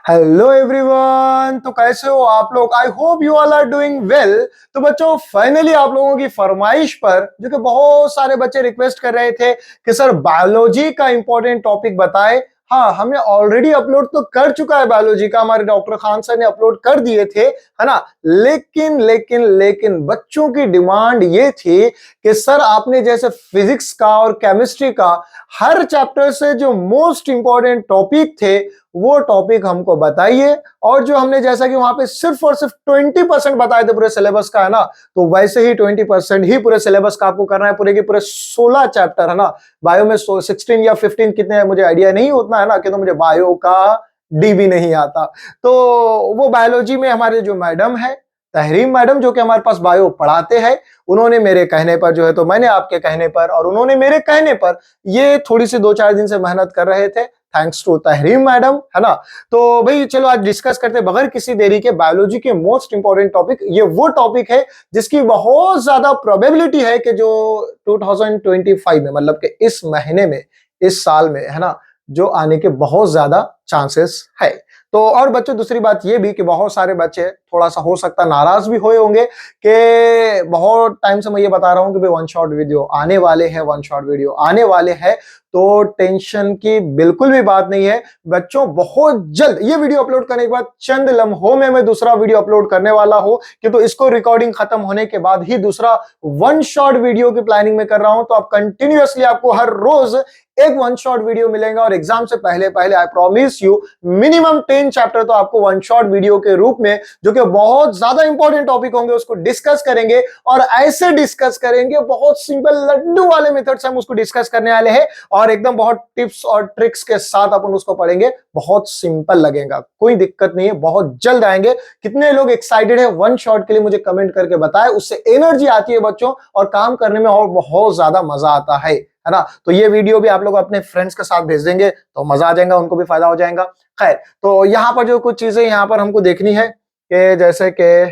Hello everyone. तो कैसे हो आप लोग? I hope you all are doing well. तो बच्चों, फाइनली आप लोगों की फरमाइश पर, जो कि बहुत सारे बच्चे रिक्वेस्ट कर रहे थे कि सर बायोलॉजी का इंपॉर्टेंट टॉपिक बताए। हाँ, हमने ऑलरेडी अपलोड तो कर चुका है बायोलॉजी का, हमारे डॉक्टर खान सर ने अपलोड कर दिए थे, है ना। लेकिन बच्चों की डिमांड ये थी कि सर आपने जैसे फिजिक्स का और केमिस्ट्री का हर चैप्टर से जो मोस्ट इंपॉर्टेंट टॉपिक थे वो टॉपिक हमको बताइए। और जो हमने जैसा कि वहां पे सिर्फ और सिर्फ 20% बताए थे पूरे सिलेबस का, है ना, तो वैसे ही 20% ही पूरे सिलेबस का आपको करना है। पूरे के पूरे 16 चैप्टर, है ना। बायो में 16 या 15 कितने हैं मुझे आइडिया नहीं उतना, है ना, कि तो मुझे बायो का डी भी नहीं आता। तो वो बायोलॉजी में हमारे जो मैडम है तहरीम मैडम, जो कि हमारे पास बायो पढ़ाते हैं, उन्होंने मेरे कहने पर जो है, तो मैंने आपके कहने पर और उन्होंने मेरे कहने पर ये थोड़ी सी 2-4 दिन से मेहनत कर रहे थे। थैंक्स टू तहरीम मैडम, है ना। तो भाई चलो आज डिस्कस करते बगैर किसी देरी के बायोलॉजी के मोस्ट इंपॉर्टेंट टॉपिक। ये वो टॉपिक है जिसकी बहुत ज्यादा प्रोबेबिलिटी है कि जो 2025 में, मतलब कि इस महीने में, इस साल में, है ना, जो आने के बहुत ज्यादा चांसेस है। तो और बच्चों, दूसरी बात ये भी कि बहुत सारे बच्चे थोड़ा सा हो सकता नाराज भी हुए होंगे कि बहुत टाइम से मैं ये बता रहा हूं कि भाई वन शॉट वीडियो आने वाले हैं, वन शॉट वीडियो आने वाले हैं। तो टेंशन की बिल्कुल भी बात नहीं है बच्चों। बहुत जल्द ये वीडियो अपलोड करने के बाद चंद लम्हों में मैं दूसरा वीडियो अपलोड करने वाला हूं, कि तो इसको रिकॉर्डिंग खत्म होने के बाद ही दूसरा वन शॉट वीडियो की प्लानिंग में कर रहा हूं। तो आप कंटिन्यूअसली आपको हर रोज एक वन शॉट वीडियो मिलेगा। और एग्जाम से पहले पहले I promise you minimum 10 chapter तो आपको वन शॉट वीडियो के रूप में, जो कि बहुत ज्यादा इंपॉर्टेंट टॉपिक होंगे, उसको डिस्कस करेंगे। और ऐसे डिस्कस करेंगे, बहुत सिंपल लड्डू वाले मेथड से हम उसको डिस्कस करने वाले हैं। और एकदम बहुत टिप्स और ट्रिक्स के साथ अपन उसको पढ़ेंगे। बहुत सिंपल लगेगा, कोई दिक्कत नहीं है, बहुत जल्द आएंगे। कितने लोग एक्साइटेड है वन शॉट के लिए मुझे कमेंट करके बताएं। उससे एनर्जी आती है बच्चों, और काम करने में और बहुत ज्यादा मजा आता है ना। तो ये वीडियो भी आप लोग अपने फ्रेंड्स के साथ भेज देंगे तो मजा आ जाएगा, उनको भी फायदा हो जाएगा। खैर, तो यहाँ पर जो कुछ चीजें यहाँ पर हमको देखनी है कि जैसे कि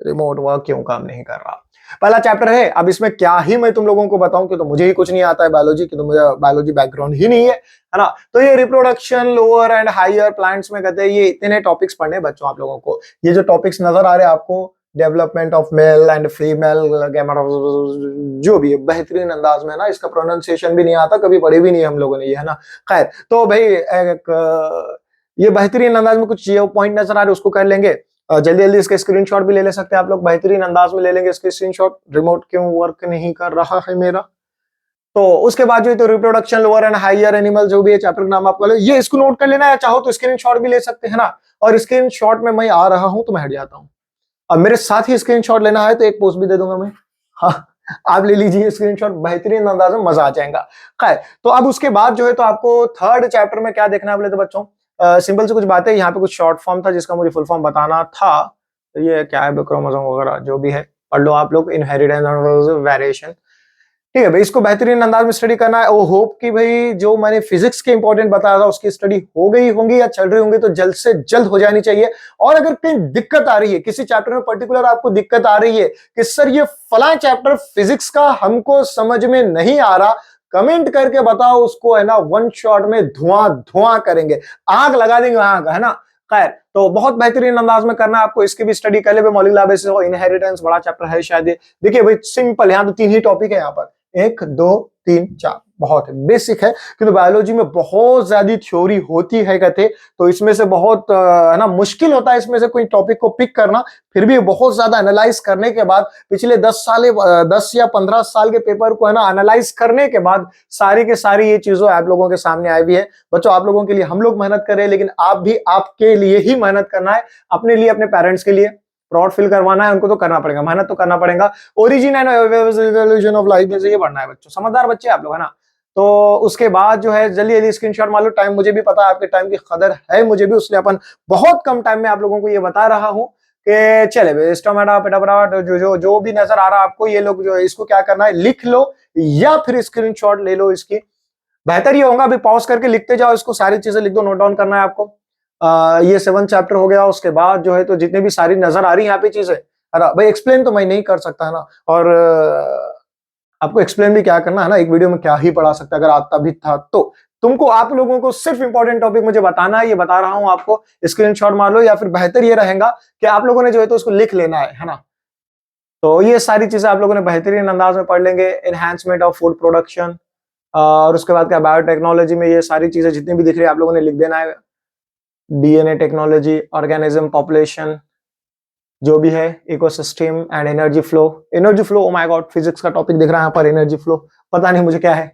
रिमोट वर्क क्यों काम नहीं कर रहा। पहला चैप्टर है। अब इसमें क्या ही मैं तुम लोगों को बताऊं, कि तो मुझे ही कुछ नहीं आता है बायोलॉजी की, तो मुझे बायोलॉजी बैकग्राउंड ही नहीं है ना। तो ये reproduction, lower and higher plants में कहते हैं, ये इतने टॉपिक्स पढ़ने बच्चों आप लोगों को। ये जो टॉपिक्स नजर आ रहे हैं आपको, development of male and female जो भी है, बेहतरीन अंदाज में ना, इसका प्रोनाउंसिएशन भी नहीं आता, कभी पढ़े भी नहीं हम लोगों ने ये, है ना। खैर, तो भाई ये बेहतरीन अंदाज में कुछ ये पॉइंट नजर आ रहे उसको कर लेंगे। जल्दी जल्दी इसके स्क्रीनशॉट भी ले ले सकते हैं आप लोग, बेहतरीन अंदाज में ले लेंगे इसके स्क्रीनशॉट। रिमोट क्यों वर्क नहीं कर रहा है मेरा। तो उसके बाद जो है तो reproduction, lower and higher animal, जो भी है चैप्टर का नाम आपको ये इसको नोट कर लेना है, चाहो तो स्क्रीनशॉट भी ले सकते हैं ना। और स्क्रीनशॉट में मैं आ रहा हूं तो मैं हट जाता हूं। अब मेरे साथ ही स्क्रीनशॉट लेना है तो एक पोस्ट भी दे दूंगा मैं। हाँ, आप ले लीजिए स्क्रीनशॉट, बेहतरीन अंदाज में मजा आ जाएगा। खैर, तो अब उसके बाद जो है तो आपको थर्ड चैप्टर में क्या देखना है बोले तो बच्चों, सिंपल से कुछ बातें। यहाँ पे कुछ शॉर्ट फॉर्म था जिसका मुझे फुल फॉर्म बताना था। तो ये क्या है, क्रोमोसोम वगैरह जो भी है पढ़ लो आप लोग। इनहेरिटेंस एंड वेरिएशन, ठीक है भाई, इसको बेहतरीन अंदाज में स्टडी करना है। वो होप कि भाई जो मैंने फिजिक्स के इंपॉर्टेंट बताया था उसकी स्टडी हो गई होंगी या चल रही होंगी, तो जल्द से जल्द हो जानी चाहिए। और अगर कहीं दिक्कत आ रही है, किसी चैप्टर में पर्टिकुलर आपको दिक्कत आ रही है कि सर ये फला चैप्टर फिजिक्स का हमको समझ में नहीं आ रहा, कमेंट करके बताओ उसको, है ना। वन शॉट में धुआं धुआं करेंगे, आग लगा देंगे आग, है ना। खैर, तो बहुत बेहतरीन अंदाज में करना है आपको। इसकी भी स्टडी कर ले, मॉलिक्यूलर बेसिस और इनहेरिटेंस बड़ा चैप्टर है शायद ये। देखिए भाई सिंपल, यहाँ तो 3 ही टॉपिक है यहाँ पर, 1 2 3 4, बहुत बेसिक है। क्योंकि बायोलॉजी में बहुत ज्यादा थ्योरी होती है कहते, तो इसमें से बहुत है ना मुश्किल होता है इसमें से कोई टॉपिक को पिक करना। फिर भी बहुत ज्यादा एनालाइज करने के बाद, पिछले 10 या 15 साल के पेपर को, है ना, एनालाइज करने के बाद सारी के सारी ये चीजों आप लोगों के सामने आई हुई है। बच्चों, आप लोगों के लिए हम लोग मेहनत कर रहे हैं, लेकिन आप भी आपके लिए ही मेहनत करना है, अपने लिए, अपने पेरेंट्स के लिए। प्रॉड फिल करवाना है उनको तो करना पड़ेगा, मेहनत तो करना पड़ेगा। Origin and evolution of life में से ये पढ़ना है बच्चों, समझदार बच्चे आप लोग, है ना। तो उसके बाद जो है जल्दी जल्दी स्क्रीनशॉट मार लो। टाइम मुझे भी पता है, आपके टाइम की कदर है मुझे भी, उसलिए अपन बहुत कम टाइम में आप लोगों को ये बता रहा हूं कि चले स्टोमेटा पेटापटाट जो भी नजर आ रहा है आपको, ये लोग जो है इसको क्या करना है, लिख लो या फिर स्क्रीनशॉट ले लो इसकी। बेहतर ये होगा अभी पॉज करके लिखते जाओ इसको, सारी चीजें लिख दो, नोट डाउन करना है आपको। ये 7 चैप्टर हो गया। उसके बाद जो है तो जितने भी सारी नजर आ रही है यहाँ पे चीजें, अरे भाई एक्सप्लेन तो मैं नहीं कर सकता, है ना। और आपको एक्सप्लेन भी क्या करना है ना, एक वीडियो में क्या ही पढ़ा सकता, अगर आता भी था तो। तुमको आप लोगों को सिर्फ इंपॉर्टेंट टॉपिक मुझे बताना है, ये बता रहा हूं आपको, स्क्रीनशॉट मार लो, या फिर बेहतर ये रहेगा कि आप लोगों ने जो है तो उसको लिख लेना है ना। तो ये सारी चीजें आप लोगों ने बेहतरीन अंदाज में पढ़ लेंगे। एनहांसमेंट ऑफ फूड प्रोडक्शन, और उसके बाद क्या, बायोटेक्नोलॉजी में ये सारी चीजें जितनी भी दिख रही है आप लोगों ने लिख देना है। डीएनए टेक्नोलॉजी, ऑर्गेनिज्म, पॉपुलेशन, जो भी है, ecosystem and energy flow. Energy flow, oh my God, physics का टॉपिक दिख रहा है यहाँ पर, एनर्जी फ्लो, पता नहीं मुझे क्या है।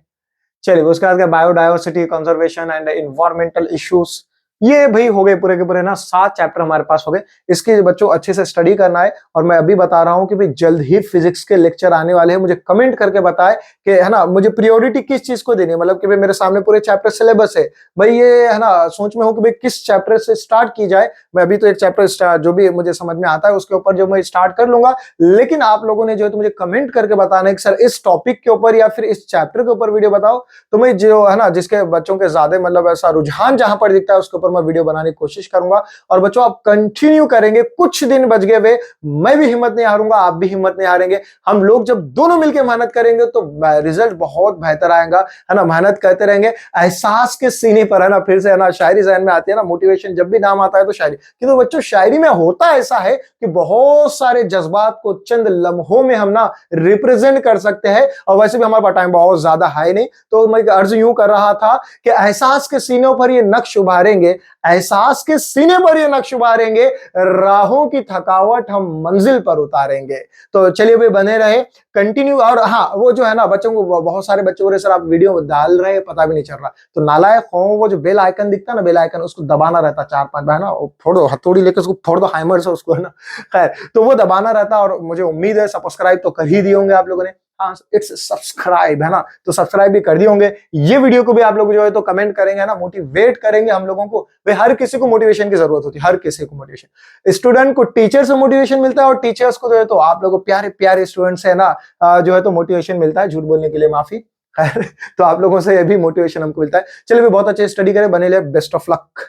चलिए उसके बाद क्या, biodiversity, conservation and environmental issues. ये भाई हो गए पूरे के पूरे ना 7 चैप्टर हमारे पास हो गए। इसके बच्चों अच्छे से स्टडी करना है, और मैं अभी बता रहा हूं कि भाई जल्द ही फिजिक्स के लेक्चर आने वाले हैं। मुझे कमेंट करके बताए कि है ना मुझे प्रायोरिटी किस चीज को देनी है, मतलब कि भाई मेरे सामने पूरे चैप्टर सिलेबस है भाई, ये है ना सोच में हूं कि भाई किस चैप्टर से स्टार्ट की जाए। मैं अभी तो एक चैप्टर जो भी मुझे समझ में आता है उसके ऊपर जो मैं स्टार्ट कर लूंगा, लेकिन आप लोगों ने जो है तो मुझे कमेंट करके बताना है कि सर इस टॉपिक के ऊपर या फिर इस चैप्टर के ऊपर वीडियो बताओ। तो मैं जो है ना जिसके बच्चों के ज्यादा मतलब ऐसा रुझान जहां पर दिखता है उसके ऊपर मैं वीडियो बनाने की कोशिश करूंगा। और बच्चों आप कंटिन्यू करेंगे, कुछ दिन बच गए वे, मैं भी हिम्मत नहीं हारूंगा, आप भी हिम्मत नहीं हारेंगे। हम लोग जब दोनों मिलकर मेहनत करेंगे तो रिजल्ट बहुत बेहतर आएगा, है ना। मेहनत करते रहेंगे, एहसास के सीने पर, है ना, फिर से है ना शायरी जहन में आती है ना, मोटिवेशन जब भी नाम आता है तो शायरी। क्योंकि बच्चों शायरी में होता ऐसा है कि बहुत सारे जज्बात को चंद लम्हों में हम ना रिप्रेजेंट कर सकते हैं। और वैसे भी हमारे पास टाइम बहुत ज्यादा है नहीं, तो मैं अर्ज यूं कर रहा था कि एहसास के सीनों पर ये नक्श उभारेंगे, एहसास के सीने पर ये नक्श उभारेंगे, राहों की थकावट हम मंजिल पर उतारेंगे। तो चलिए भाई बने रहे कंटिन्यू। और हाँ, वो जो है ना बच्चों को, बहुत सारे बच्चे बोले सर आप वीडियो डाल रहे हैं पता भी नहीं चल रहा, तो नालायक हो, वो जो बेल आइकन दिखता है ना, बेल आइकन उसको दबाना रहता 4-5 बार ना, फोड़ो हथौड़ी लेकर उसको फोड़ दो, हैमर से उसको, है ना। खैर, तो वो दबाना रहता, और मुझे उम्मीद है सब्सक्राइब तो कर ही दिए होंगे आप लोगों ने। हाँ, इट्स सब्सक्राइब, है ना, तो सब्सक्राइब भी कर दिए होंगे। ये वीडियो को भी आप लोग जो है तो कमेंट करेंगे ना, मोटिवेट करेंगे हम लोगों को। भाई हर किसी को मोटिवेशन की जरूरत होती है, हर किसी को मोटिवेशन। स्टूडेंट को टीचर से मोटिवेशन मिलता है, और टीचर्स को जो है तो आप लोगों को प्यारे प्यारे स्टूडेंट से है ना जो है तो मोटिवेशन मिलता है। झूठ बोलने के लिए माफी। खैर, तो आप लोगों से भी मोटिवेशन हमको मिलता है। चलिए बहुत अच्छे स्टडी करें, बने ले, बेस्ट ऑफ लक।